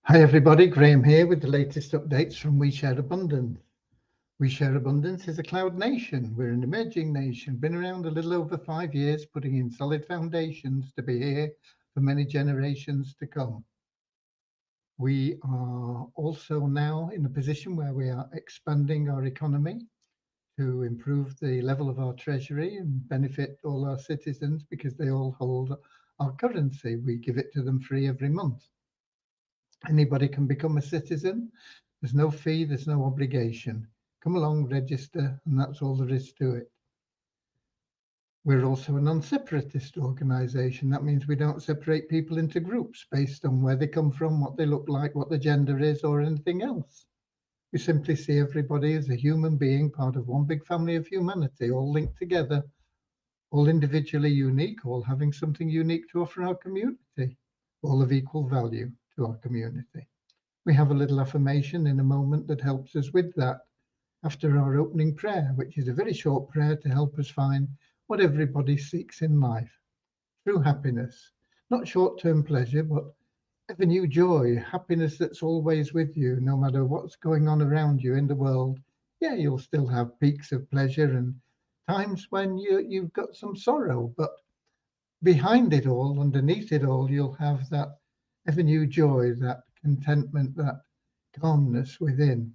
Hi everybody, Graham here with the latest updates from We Share Abundance. We Share Abundance is a cloud nation. We're an emerging nation, been around a little over 5 years, putting in solid foundations to be here for many generations to come. We are also now in a position where we are expanding our economy to improve the level of our treasury and benefit all our citizens because they all hold our currency. We give it to them free every month. Anybody can become a citizen. There's no fee, there's no obligation. Come along, register, and that's all there is to it. We're also a non-separatist organisation. That means we don't separate people into groups based on where they come from, what they look like, what their gender is, or anything else. We simply see everybody as a human being, part of one big family of humanity, all linked together, all individually unique, all having something unique to offer our community, all of equal value to our community. We have a little affirmation in a moment that helps us with that after our opening prayer, which is a very short prayer to help us find what everybody seeks in life. True happiness, not short-term pleasure, but ever new joy, happiness that's always with you, no matter what's going on around you in the world. Yeah, you'll still have peaks of pleasure and times when you've got some sorrow, but behind it all, underneath it all, you'll have that ever new joy, that contentment, that calmness within.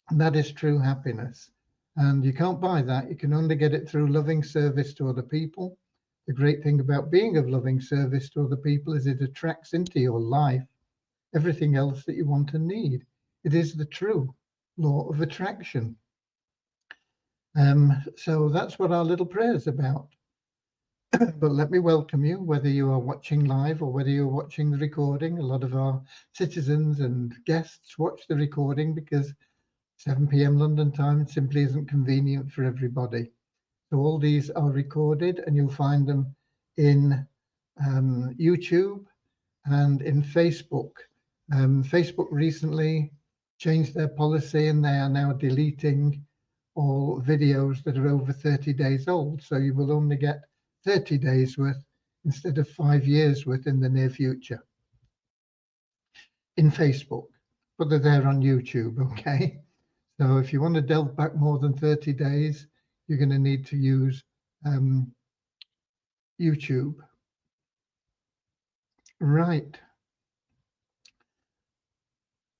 And that is true happiness. And you can't buy that. You can only get it through loving service to other people. The great thing about being of loving service to other people is it attracts into your life everything else that you want and need. It is the true law of attraction. So that's what our little prayer is about. But let me welcome you, whether you are watching live or whether you're watching the recording. A lot of our citizens and guests watch the recording because 7 p.m. London time simply isn't convenient for everybody. So all these are recorded and you'll find them in YouTube and in Facebook. Facebook recently changed their policy and they are now deleting all videos that are over 30 days old. So you will only get 30 days worth instead of 5 years worth in the near future in Facebook, but they're there on YouTube, okay? So if you want to delve back more than 30 days, you're going to need to use YouTube. Right.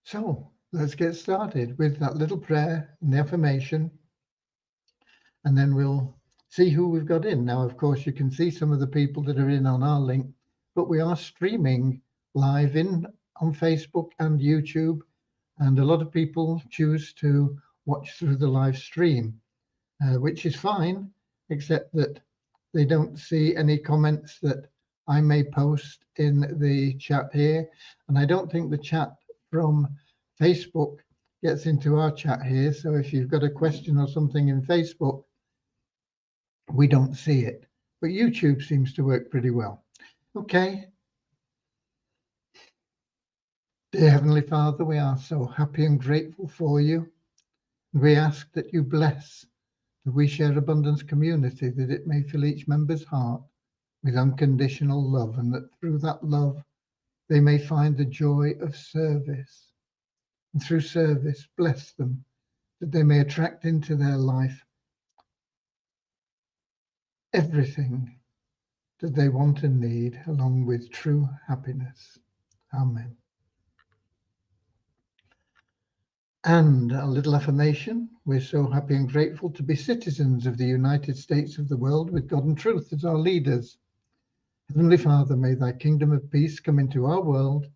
So let's get started with that little prayer and the affirmation, and then we'll see who we've got in. Now, of course, you can see some of the people that are in on our link, but we are streaming live on Facebook and YouTube, and a lot of people choose to watch through the live stream, which is fine, except that they don't see any comments that I may post in the chat here. And I don't think the chat from Facebook gets into our chat here. So if you've got a question or something in Facebook, we don't see it. But YouTube seems to work pretty well. Okay. Dear Heavenly Father, we are so happy and grateful for you. We ask that you bless the We Share Abundance community, that it may fill each member's heart with unconditional love, and that through that love they may find the joy of service. And through service, bless them, that they may attract into their life everything that they want and need, along with true happiness. Amen. And a little affirmation. We're so happy and grateful to be citizens of the United States of the world with God and truth as our leaders. Heavenly Father, may thy kingdom of peace come into our world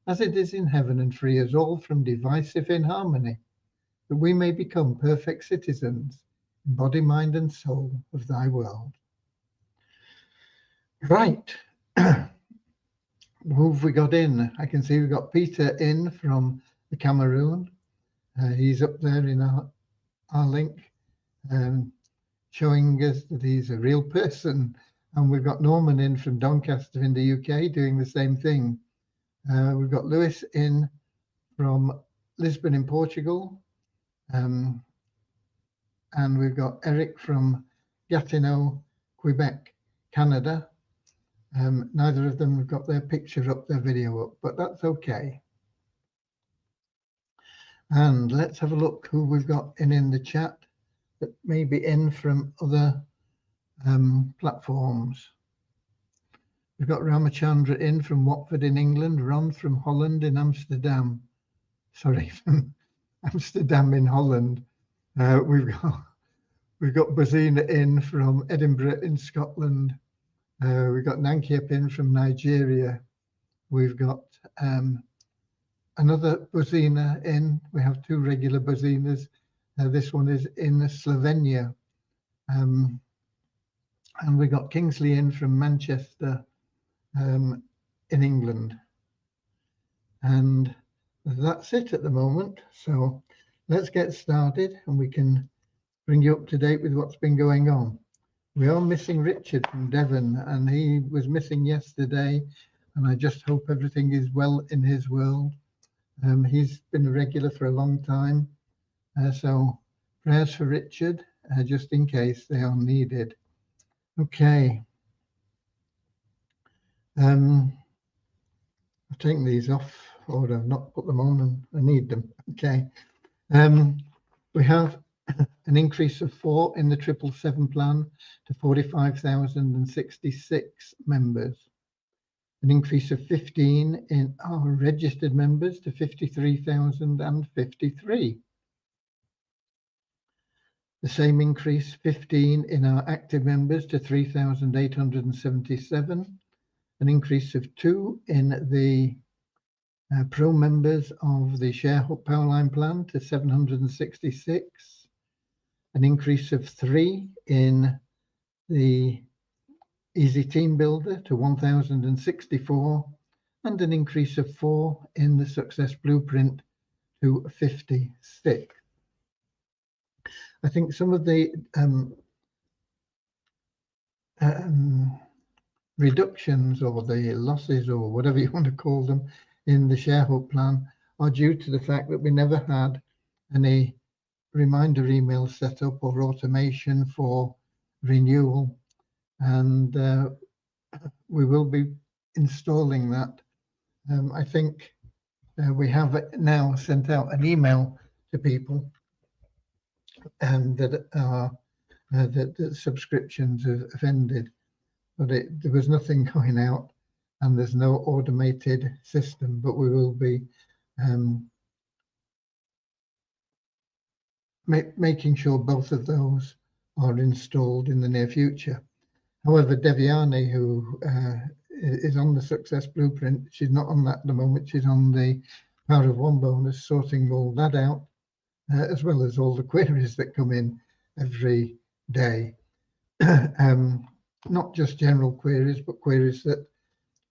as it is in heaven, and free us all from divisive inharmony, that we may become perfect citizens in body, mind, and soul of thy world. Right. Who have we got in? I can see we've got Peter in from the Cameroon. He's up there in our link, showing us that he's a real person. And we've got Norman in from Doncaster in the UK doing the same thing. We've got Lewis in from Lisbon in Portugal. And we've got Eric from Gatineau, Quebec, Canada. Neither of them have got their picture up, their video up, but that's okay. And let's have a look who we've got in the chat that may be in from other platforms. We've got Ramachandra in from Watford in England, Ron from Holland in Amsterdam. Sorry, from Amsterdam in Holland. We've got Bozina in from Edinburgh in Scotland. We've got Nankiep in from Nigeria. We've got another Bozina in. We have two regular Bozinas. This one is in Slovenia. And we got Kingsley in from Manchester in England. And that's it at the moment. So let's get started and we can bring you up to date with what's been going on. We are missing Richard from Devon, and he was missing yesterday, and I just hope everything is well in his world. He's been a regular for a long time, so prayers for Richard, just in case they are needed. Okay. I've taken these off, or I've not put them on, and I need them. Okay. We have an increase of 4 in the 777 plan to 45,066 members. An increase of 15 in our registered members to 53,053. The same increase, 15 in our active members to 3,877. An increase of 2 in the pro members of the Share Powerline plan to 766. An increase of 3 in the Easy Team Builder to 1,064, and an increase of 4 in the Success Blueprint to 56. I think some of the reductions or the losses or whatever you want to call them in the ShareHub plan are due to the fact that we never had any reminder email set up or automation for renewal, and we will be installing that. I think we have now sent out an email to people that are that subscriptions have ended, but there was nothing going out, and there's no automated system, but we will be making sure both of those are installed in the near future. However, Deviani, who is on the Success Blueprint, she's not on that at the moment. She's on the Power of One bonus, sorting all that out, as well as all the queries that come in every day. Not just general queries, but queries that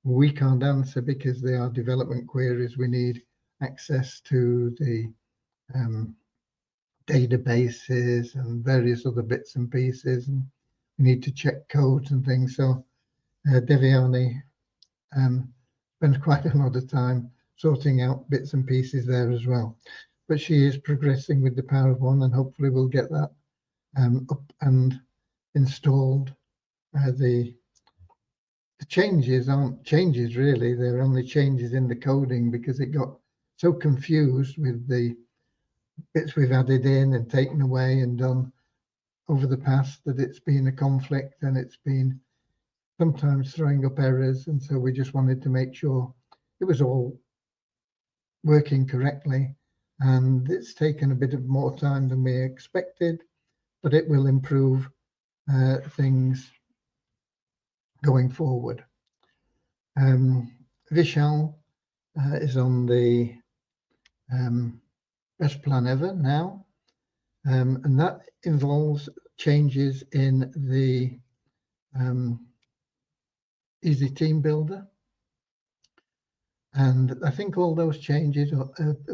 we can't answer because they are development queries. We need access to the databases and various other bits and pieces, and we need to check codes and things. So Deviani spends quite a lot of time sorting out bits and pieces there as well. But she is progressing with the Power of One, and hopefully we'll get that up and installed. The changes aren't changes really, they're only changes in the coding because it got so confused with the bits we've added in and taken away and done over the past that it's been a conflict, and it's been sometimes throwing up errors, and so we just wanted to make sure it was all working correctly. And it's taken a bit of more time than we expected, but it will improve things going forward. Vishal is on the best plan ever now, and that involves changes in the Easy Team Builder. And I think all those changes are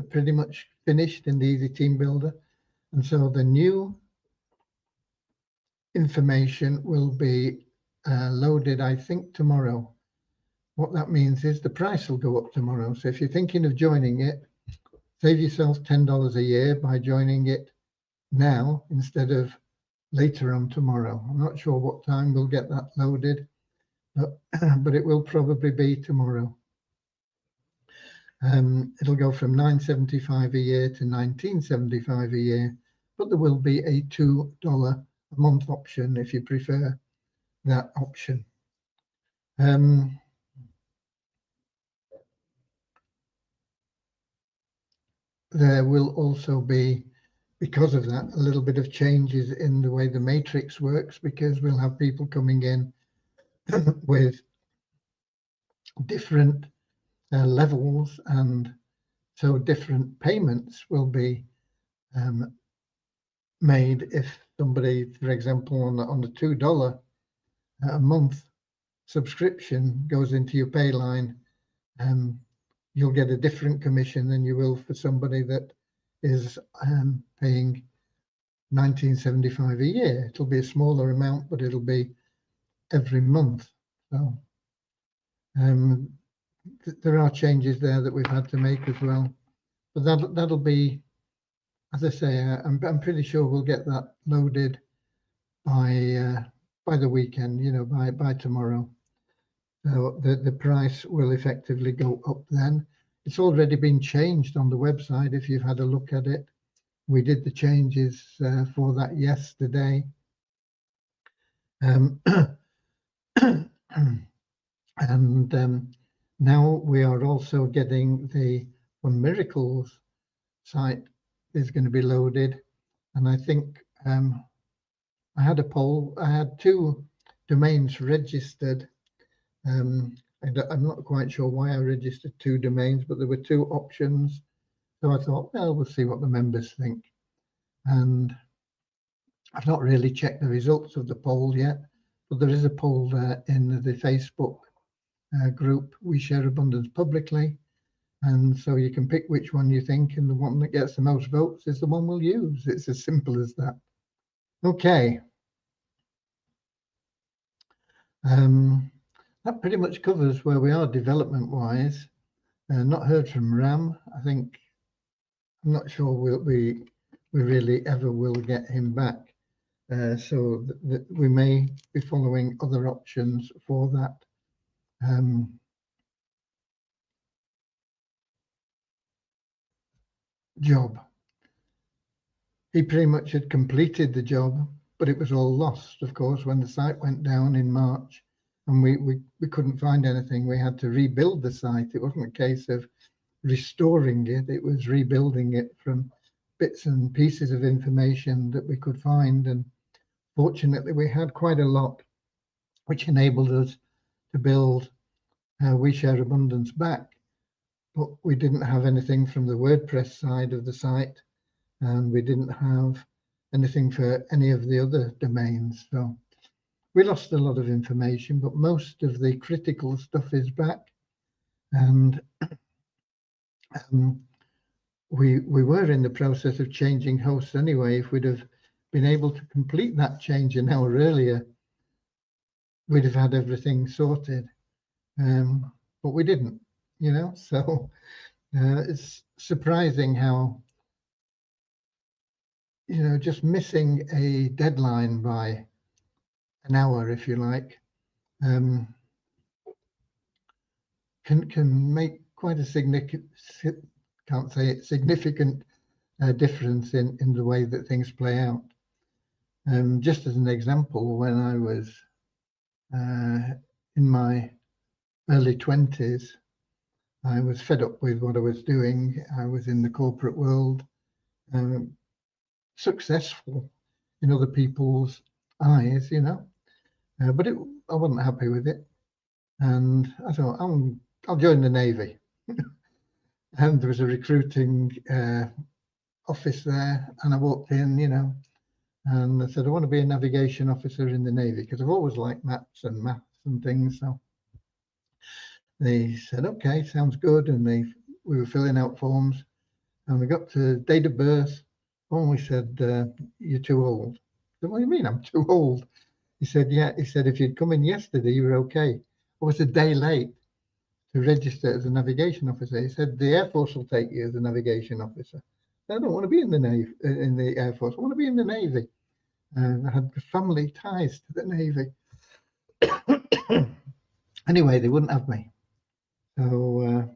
pretty much finished in the Easy Team Builder. And so the new information will be loaded, I think, tomorrow. What that means is the price will go up tomorrow. So if you're thinking of joining it, save yourself $10 a year by joining it now instead of later on tomorrow. I'm not sure what time we'll get that loaded, but it will probably be tomorrow. It'll go from $9.75 a year to $19.75 a year, but there will be a $2 a month option if you prefer that option. There will also be, because of that, a little bit of changes in the way the matrix works, because we'll have people coming in with different levels, and so different payments will be made. If somebody, for example, on the $2 a month subscription goes into your pay line, you'll get a different commission than you will for somebody that is paying $19.75 a year. It'll be a smaller amount, but it'll be every month. So there are changes there that we've had to make as well. But that'll be, as I say, I'm pretty sure we'll get that loaded by the weekend, you know, by tomorrow. So the price will effectively go up then. It's already been changed on the website if you've had a look at it. We did the changes for that yesterday. And now we are also getting the Fun Miracles site is going to be loaded. And I think I had a poll. I had 2 domains registered. I'm not quite sure why I registered 2 domains, but there were 2 options. So I thought, well, we'll see what the members think. And I've not really checked the results of the poll yet, but there is a poll there in the Facebook group, We Share Abundance Publicly. And so you can pick which one you think, and the one that gets the most votes is the one we'll use. It's as simple as that. Okay. That pretty much covers where we are development-wise. Not heard from Ram. I'm not sure we really ever will get him back. So we may be following other options for that. Job. He pretty much had completed the job, but it was all lost, of course, when the site went down in March, and we couldn't find anything. We had to rebuild the site. It wasn't a case of restoring it, it was rebuilding it from bits and pieces of information that we could find. And fortunately, we had quite a lot, which enabled us to build We Share Abundance back. But we didn't have anything from the WordPress side of the site, and we didn't have anything for any of the other domains. So we lost a lot of information, but most of the critical stuff is back. And we were in the process of changing hosts anyway. If we'd have been able to complete that change an hour earlier, we'd have had everything sorted. But we didn't, you know. So it's surprising how, you know, just missing a deadline by an hour, if you like, can make quite a significant, can't say it, significant difference in the way that things play out. Just as an example, when I was in my early 20s, I was fed up with what I was doing. I was in the corporate world, successful in other people's eyes, you know, but I wasn't happy with it. And I thought, I'll join the Navy. And there was a recruiting office there, and I walked in, you know, and I said, I want to be a navigation officer in the Navy, because I've always liked maps and maths and things. So they said, okay, sounds good. And we were filling out forms, and we got to date of birth. Oh, we said, you're too old. I said, what do you mean I'm too old? He said, yeah. He said, if you'd come in yesterday, you were okay. I was a day late to register as a navigation officer. He said, the Air Force will take you as a navigation officer. I don't want to be in the Navy, in the Air Force. I want to be in the Navy. And I had family ties to the Navy. Anyway, they wouldn't have me. So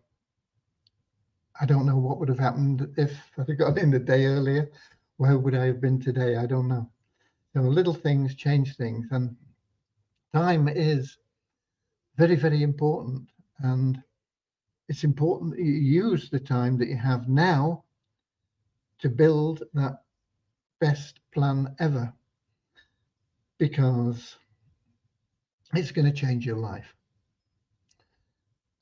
I don't know what would have happened if I'd have got in a day earlier. Where would I have been today? I don't know. So little things change things, and time is very, very important. And it's important that you use the time that you have now to build that best plan ever, because it's going to change your life.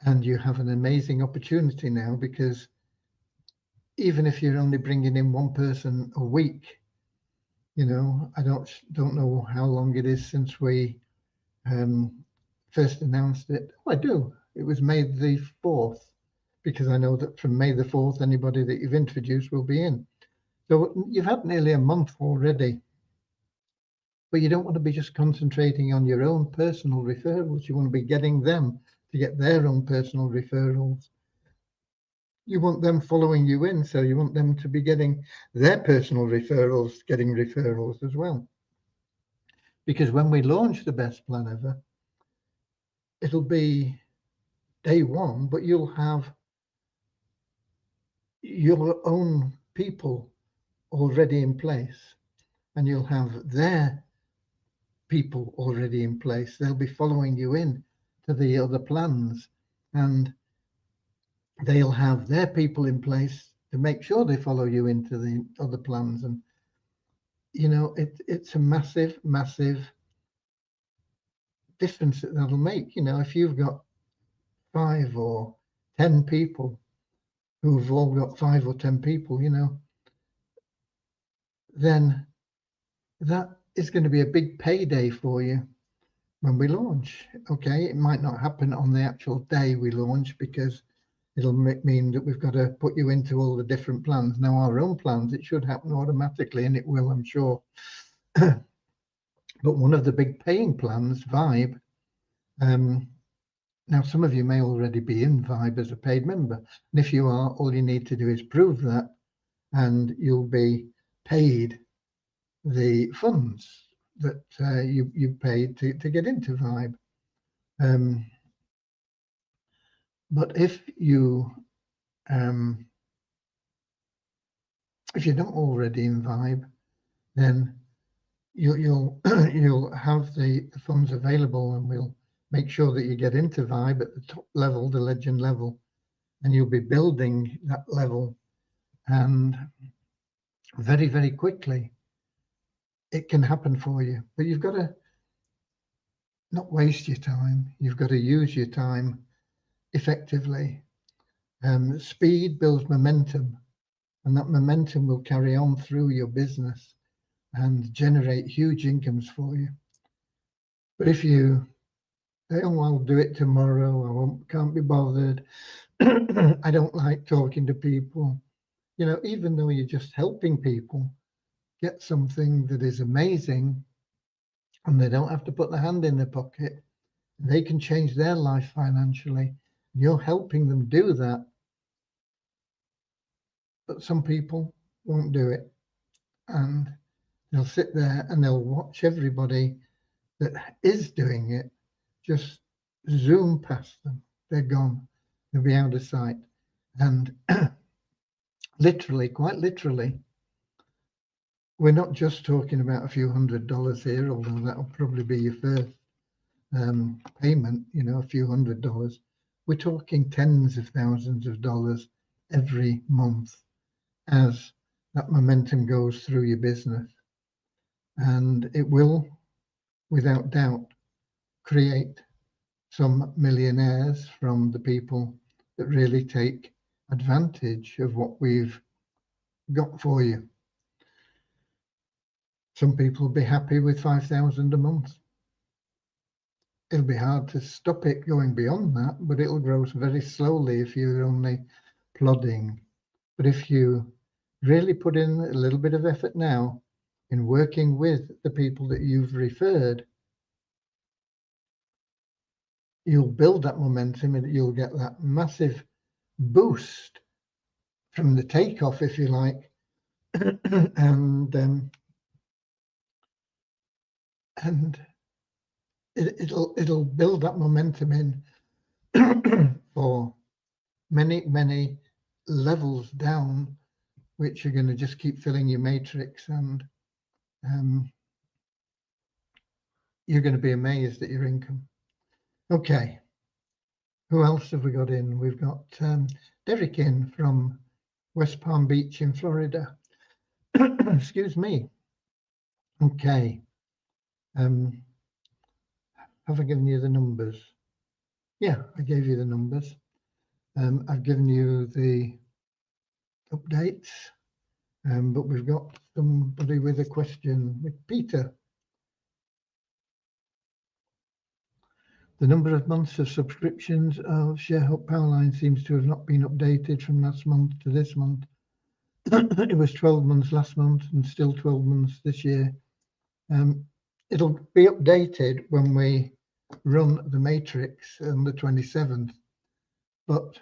And you have an amazing opportunity now, because even if you're only bringing in one person a week, you know, I don't know how long it is since we first announced it. Oh, I do. It was May the 4th, because I know that from May the 4th, anybody that you've introduced will be in. So you've had nearly a month already. But you don't want to be just concentrating on your own personal referrals. You want to be getting them to get their own personal referrals. You want them following you in, so you want them to be getting their personal referrals, getting referrals as well. Because when we launch the best plan ever, it'll be day one, but you'll have your own people already in place, and you'll have their people already in place. They'll be following you in to the other plans, and they'll have their people in place to make sure they follow you into the other plans. And you know, it's a massive, massive difference that that'll make. You know, if you've got 5 or 10 people who've all got 5 or 10 people, you know, then that is going to be a big payday for you when we launch. Okay, it might not happen on the actual day we launch, because it'll mean that we've got to put you into all the different plans. Now, our own plans, it should happen automatically, and it will, I'm sure. But one of the big paying plans, Vibe, now some of you may already be in Vibe as a paid member. And if you are, all you need to do is prove that, and you'll be paid the funds that you paid to get into Vibe. But if you're not already in Vibe, then you'll have the funds available, and we'll make sure that you get into Vibe at the top level, the legend level, and you'll be building that level. And very, very quickly, it can happen for you. But you've got to not waste your time. You've got to use your time effectively. Speed builds momentum, and that momentum will carry on through your business and generate huge incomes for you. But if you say, oh, I'll do it tomorrow, can't be bothered, I don't like talking to people, you know, even though you're just helping people get something that is amazing, and they don't have to put their hand in their pocket, they can change their life financially. You're helping them do that. But some people won't do it, and they'll sit there and they'll watch everybody that is doing it just zoom past them. They're gone. They'll be out of sight. And literally, quite literally, we're not just talking about a few $100s here, although that'll probably be your first payment, you know, a few $100s. We're talking tens of thousands of dollars every month as that momentum goes through your business. And it will, without doubt, create some millionaires from the people that really take advantage of what we've got for you. Some people will be happy with 5,000 a month. It'll be hard to stop it going beyond that, but it'll grow very slowly if you're only plodding. But if you really put in a little bit of effort now in working with the people that you've referred, you'll build that momentum, and you'll get that massive boost from the takeoff, if you like, and it'll build that momentum in for many, many levels down, which are going to just keep filling your matrix, and you're going to be amazed at your income. Okay, who else have we got in? We've got Derek in from West Palm Beach in Florida. Excuse me. Okay. Have I given you the numbers? Yeah, I gave you the numbers. I've given you the updates, but we've got somebody with a question with Peter. The number of months of subscriptions of ShareHub Powerline seems to have not been updated from last month to this month. It was 12 months last month and still 12 months this year. It'll be updated when we run the matrix on the 27th, but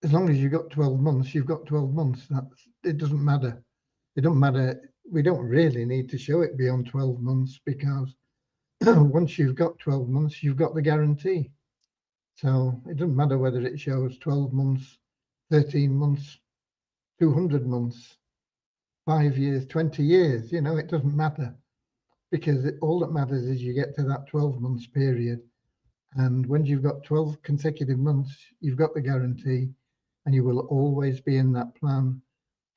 as long as you've got 12 months, you've got 12 months. It doesn't matter. It don't matter. We don't really need to show it beyond 12 months, because once you've got 12 months, you've got the guarantee. So it doesn't matter whether it shows 12 months, 13 months, 200 months, 5 years, 20 years, you know, it doesn't matter, because all that matters is you get to that 12 months period. And when you've got 12 consecutive months, you've got the guarantee, and you will always be in that plan,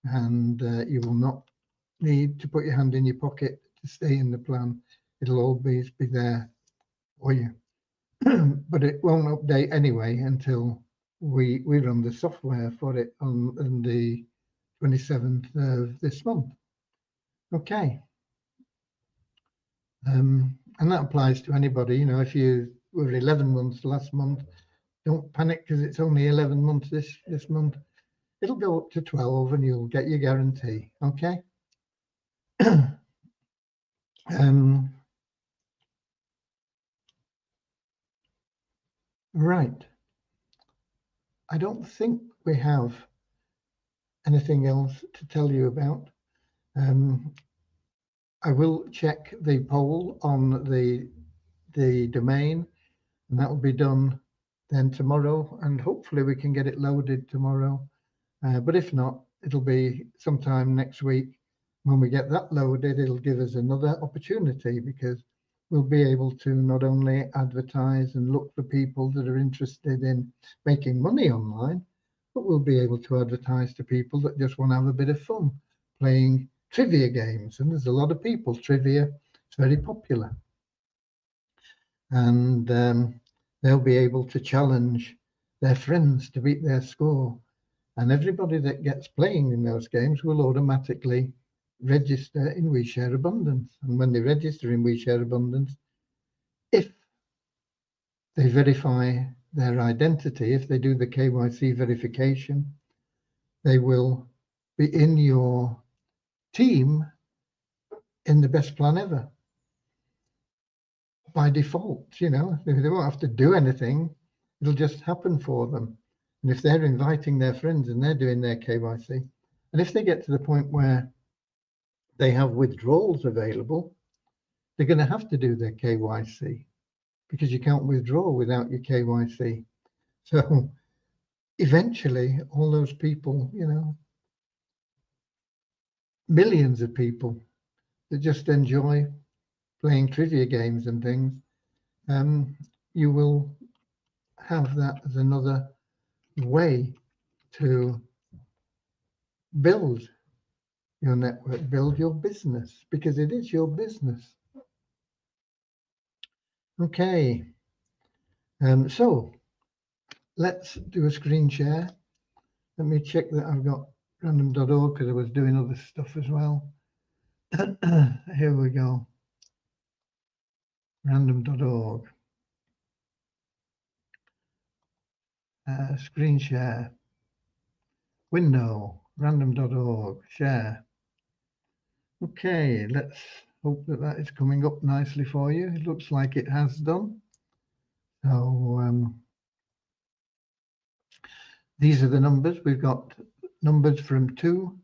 and you will not need to put your hand in your pocket to stay in the plan. It'll always be there for you. But it won't update anyway until we run the software for it on the 27th of this month. Okay. And that applies to anybody. You know, if you were 11 months last month, don't panic because it's only 11 months this month. It'll go up to 12 and you'll get your guarantee. Okay. Right. I don't think we have anything else to tell you about. I will check the poll on the domain, and that will be done then tomorrow, and hopefully we can get it loaded tomorrow. But if not, it'll be sometime next week. When we get that loaded, it'll give us another opportunity, because we'll be able to not only advertise and look for people that are interested in making money online, but we'll be able to advertise to people that just want to have a bit of fun playing trivia games. And there's a lot of people, trivia, it's very popular. And they'll be able to challenge their friends to beat their score. And everybody that gets playing in those games will automatically register in WeShare Abundance. And when they register in WeShare Abundance, if they verify their identity, if they do the KYC verification, they will be in your team in the best plan ever. By default, you know, they won't have to do anything. It'll just happen for them. And if they're inviting their friends and they're doing their KYC, and if they get to the point where they have withdrawals available, they're going to have to do their KYC, because you can't withdraw without your KYC. So eventually all those people, you know, millions of people that just enjoy playing trivia games and things, you will have that as another way to build your network, build your business, because it is your business. Okay, so let's do a screen share. Let me check that I've got random.org, because I was doing other stuff as well. Here we go. Random.org. Screen share. Window. Random.org. Share. Okay, let's hope that that is coming up nicely for you. It looks like it has done. So these are the numbers. We've got numbers from 2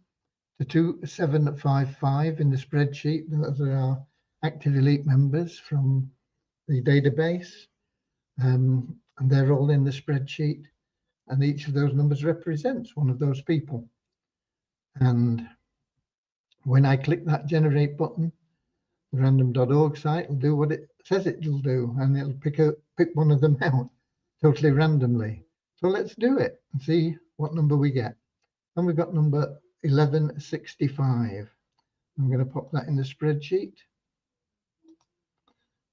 to 2755 in the spreadsheet. Those are our active elite members from the database, and they're all in the spreadsheet. and each of those numbers represents one of those people. And when I click that generate button, the random.org site will do what it says it will do, and it'll pick one of them out totally randomly. So let's do it and see what number we get. And we've got number 1165. I'm going to pop that in the spreadsheet.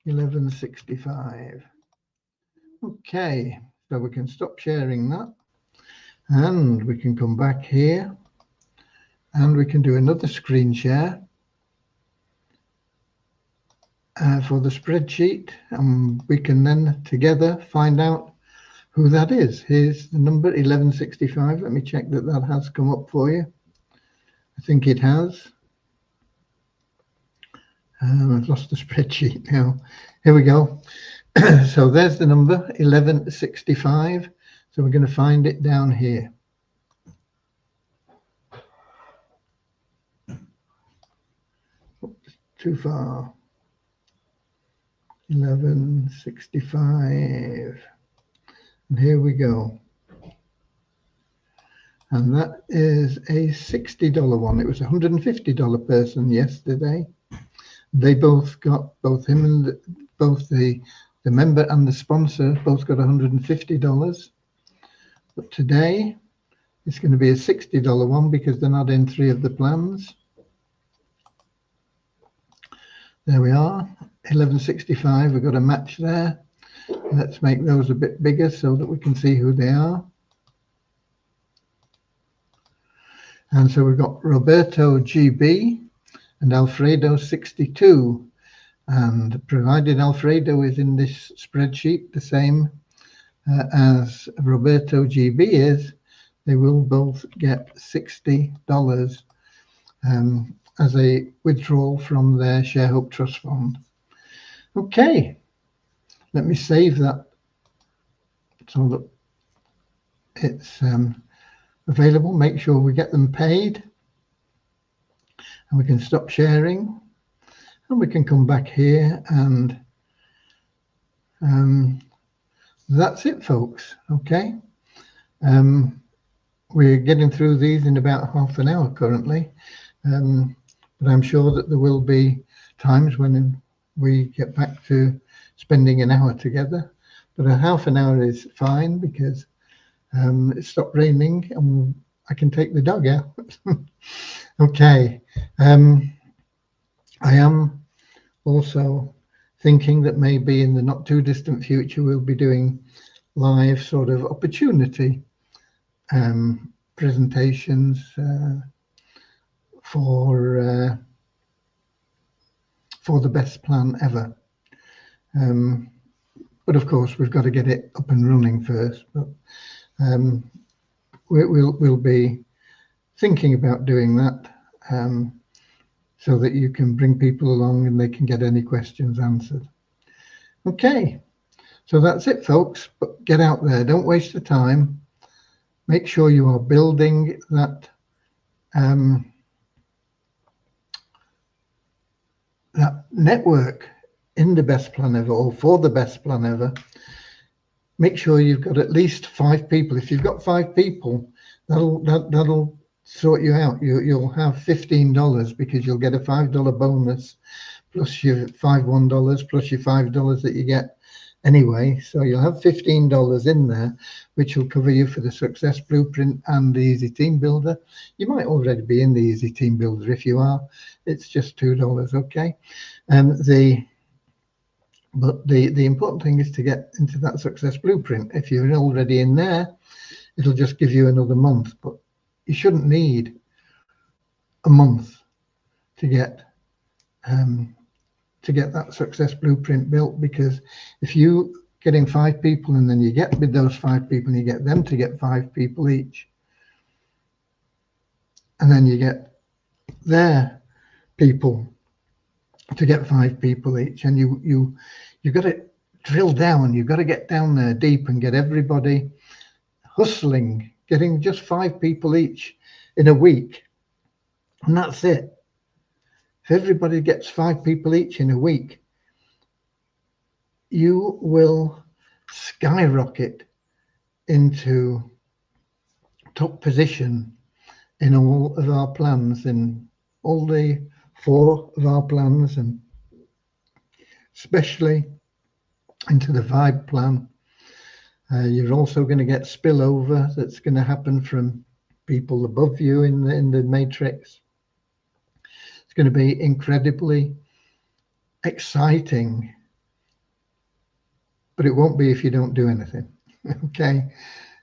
1165. Okay, so we can stop sharing that, and we can come back here, and we can do another screen share for the spreadsheet, and we can then together find out who that is. Here's the number 1165. Let me check that that has come up for you. I think it has. I've lost the spreadsheet now. Here we go. So there's the number 1165. So we're going to find it down here. Oops, too far. 1165. And here we go. And that is a $60 one. It was a $150 person yesterday. They both got, both him and both the member and the sponsor both got $150. But today it's going to be a $60 one because they're not in 3 of the plans. There we are, 1165. We've got a match there. Let's make those a bit bigger so that we can see who they are. And so we've got Roberto GB and Alfredo 62. And provided Alfredo is in this spreadsheet the same as Roberto GB is, they will both get $60 as a withdrawal from their ShareHope Trust Fund. Okay, let me save that so that it's available. Make sure we get them paid, and we can stop sharing, and we can come back here, and that's it, folks. Okay, we're getting through these in about half an hour currently, but I'm sure that there will be times when we get back to spending an hour together, but a half an hour is fine because it stopped raining and I can take the dog out. Okay, I am also thinking that maybe in the not too distant future we'll be doing live sort of opportunity presentations for the best plan ever. But of course we've got to get it up and running first. But we'll be thinking about doing that so that you can bring people along and they can get any questions answered. Okay, so that's it, folks. But get out there, don't waste the time. Make sure you are building that that network in the best plan ever, or for the best plan ever. Make sure you've got at least 5 people. If you've got 5 people, that'll sort you out. You'll have $15 because you'll get a $5 bonus plus your $1 plus your $5 that you get anyway. So you'll have $15 in there, which will cover you for the Success Blueprint and the Easy Team Builder. You might already be in the Easy Team Builder. If you are, it's just $2, okay? But the important thing is to get into that Success Blueprint. If you're already in there, it'll just give you another month, but you shouldn't need a month to get that Success Blueprint built, because if you getting 5 people and then you get with those 5 people and you get them to get 5 people each, and then you get their people to get 5 people each, and you've got to drill down, you've got to get down there deep and get everybody hustling, getting just 5 people each in a week, and that's it. If everybody gets 5 people each in a week, you will skyrocket into top position in all of our plans, in all the 4 of our plans, and especially into the Vibe plan. You're also going to get spillover that's going to happen from people above you in the matrix. It's going to be incredibly exciting, but it won't be if you don't do anything. Okay,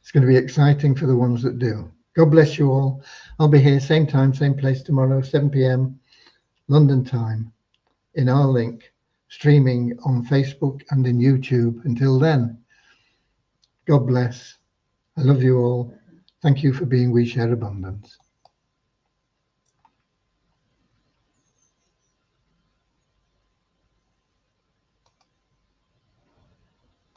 it's going to be exciting for the ones that do. God bless you all. I'll be here same time, same place tomorrow, 7 p.m. London time, in our link, streaming on Facebook and in YouTube. Until then, God bless. I love you all. Thank you for being We Share Abundance.